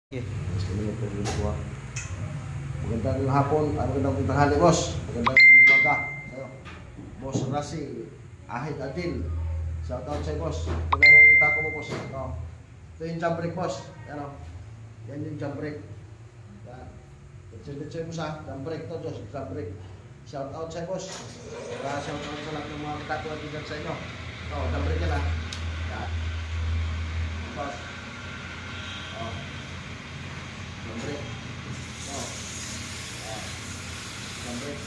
Okay. Magandang hapon, magandang tanghali, boss. Magandang umaga sa'yo. Boss Rasi, Ahid Adil. Shout out sa'yo, boss. Ito na yung tako mo, boss. Ito yung jump brake, boss. Yan o. Yan yung jump brake. Ito mo sa jump brake to, boss. Jump brake. Shout out sa'yo, boss. Shout out sa lahat ng mga tako at bigat sa inyo. Jump brake yan, ha. Yan. Boss. Jump brake. Jump brake.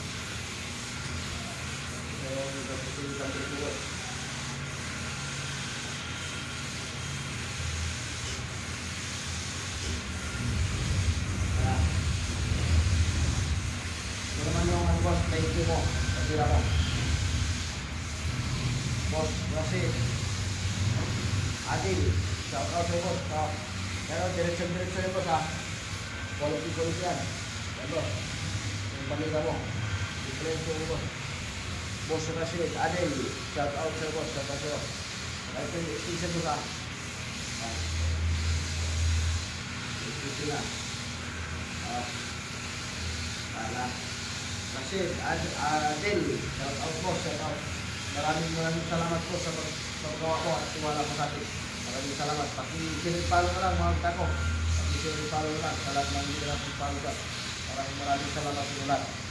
Ito yung jump brake ko. Ito naman yung boss, thank you mo. Pagkira mo. Boss, kasi Adil, shout out sa'yo, boss. Pero diretsyon yung boss, ha. Quality yan. Ano? Yung pamilya mo. Different yung boss. Boss Rashid, Adel. Shout out sa'yo, boss. Shout out sa'yo. Kahit yung extension mo ka. Extension na. Rashid, Adel. Shout out, boss. Shout out. Maraming salamat po sa paggawa ko at tiwala ko sa atin. Maraming salamat. Paki-follow na lang mga tako. Paki-follow na lang sa lahat ng hindi na pag-follow ka. Maraming salamat sa lahat.